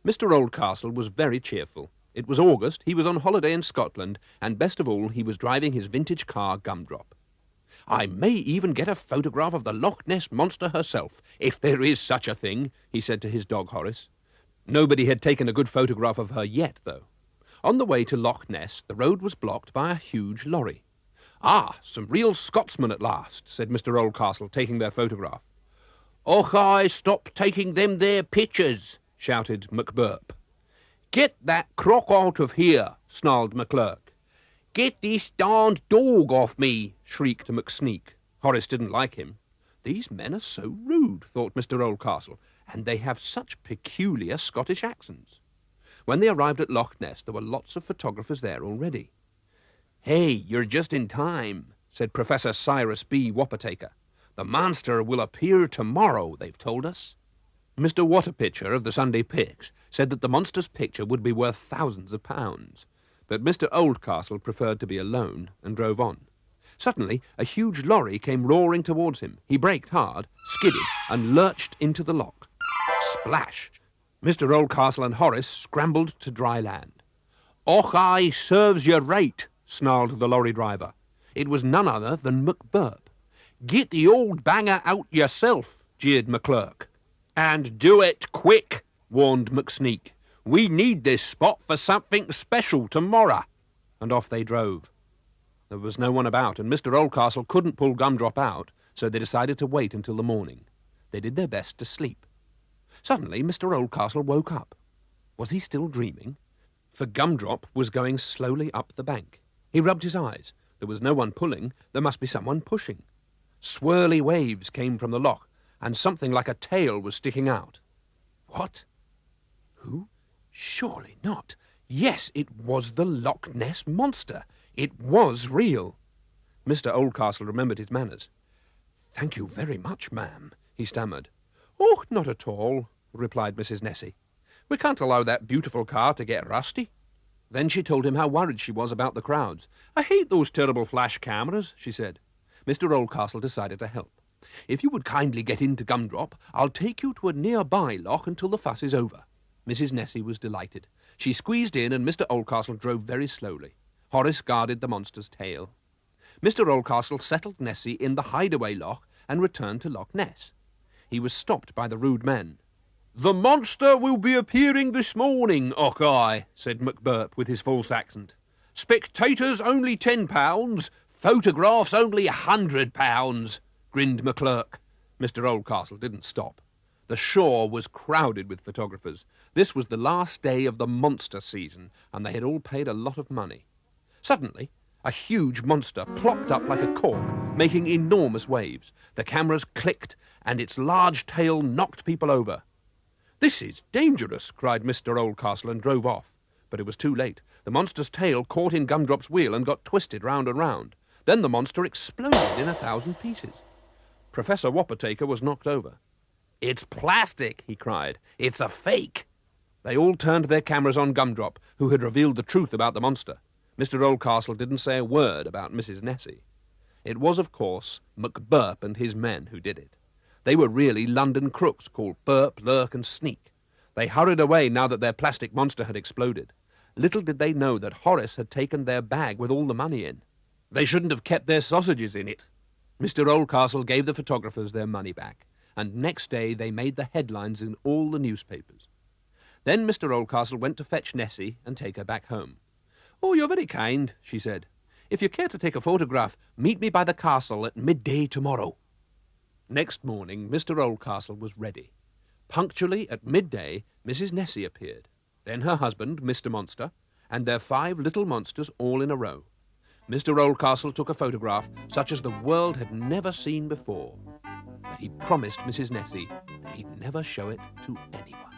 Mr. Oldcastle was very cheerful. It was August, he was on holiday in Scotland, and best of all, he was driving his vintage car, Gumdrop. "I may even get a photograph of the Loch Ness Monster herself, if there is such a thing," he said to his dog Horace. Nobody had taken a good photograph of her yet, though. On the way to Loch Ness, the road was blocked by a huge lorry. "Ah, some real Scotsmen at last," said Mr. Oldcastle, taking their photograph. "Och, I stop taking them there pictures," shouted MacBurp. "Get that crock out of here," snarled McClurk. "Get this darned dog off me," shrieked McSneak. Horace didn't like him. These men are so rude, thought Mr. Oldcastle, and they have such peculiar Scottish accents. When they arrived at Loch Ness, there were lots of photographers there already. "Hey, you're just in time," said Professor Cyrus B. Wapataker. "The monster will appear tomorrow, they've told us." Mr. Waterpitcher of the Sunday Pics said that the monster's picture would be worth thousands of pounds, but Mr. Oldcastle preferred to be alone and drove on. Suddenly, a huge lorry came roaring towards him. He braked hard, skidded, and lurched into the loch. Splash! Mr. Oldcastle and Horace scrambled to dry land. "Och, I serves you right," snarled the lorry driver. It was none other than MacBurp. "Get the old banger out yourself," jeered McClurk. "And do it quick," warned McSneak. "We need this spot for something special tomorrow." And off they drove. There was no one about, and Mr. Oldcastle couldn't pull Gumdrop out, so they decided to wait until the morning. They did their best to sleep. Suddenly, Mr. Oldcastle woke up. Was he still dreaming? For Gumdrop was going slowly up the bank. He rubbed his eyes. There was no one pulling. There must be someone pushing. Swirly waves came from the loch, and something like a tail was sticking out. What? Who? Surely not. Yes, it was the Loch Ness Monster. It was real. Mr. Oldcastle remembered his manners. "Thank you very much, ma'am," he stammered. "Oh, not at all," replied Mrs. Nessie. "We can't allow that beautiful car to get rusty." Then she told him how worried she was about the crowds. "I hate those terrible flash cameras," she said. Mr. Oldcastle decided to help. "If you would kindly get into Gumdrop, I'll take you to a nearby loch until the fuss is over." Mrs. Nessie was delighted. She squeezed in, and Mr. Oldcastle drove very slowly. Horace guarded the monster's tail. Mr. Oldcastle settled Nessie in the hideaway loch and returned to Loch Ness. He was stopped by the rude men. "The monster will be appearing this morning, Ockeye," said MacBurp with his false accent. "Spectators only £10, photographs only £100, grinned McClurk. Mr. Oldcastle didn't stop. The shore was crowded with photographers. This was the last day of the monster season, and they had all paid a lot of money. Suddenly, a huge monster plopped up like a cork, making enormous waves. The cameras clicked, and its large tail knocked people over. "This is dangerous," cried Mr. Oldcastle, and drove off. But it was too late. The monster's tail caught in Gumdrop's wheel and got twisted round and round. Then the monster exploded in 1,000 pieces. Professor Wapataker was knocked over. "It's plastic," he cried. "It's a fake." They all turned their cameras on Gumdrop, who had revealed the truth about the monster. Mr. Oldcastle didn't say a word about Mrs. Nessie. It was, of course, MacBurp and his men who did it. They were really London crooks called Burp, Lurk and Sneak. They hurried away now that their plastic monster had exploded. Little did they know that Horace had taken their bag with all the money in. They shouldn't have kept their sausages in it. Mr. Oldcastle gave the photographers their money back, and next day they made the headlines in all the newspapers. Then Mr. Oldcastle went to fetch Nessie and take her back home. "Oh, you're very kind," she said. "If you care to take a photograph, meet me by the castle at midday tomorrow." Next morning, Mr. Oldcastle was ready. Punctually at midday, Mrs. Nessie appeared. Then her husband, Mr. Monster, and their 5 little monsters all in a row. Mr. Oldcastle took a photograph such as the world had never seen before. But he promised Mrs. Nessie that he'd never show it to anyone.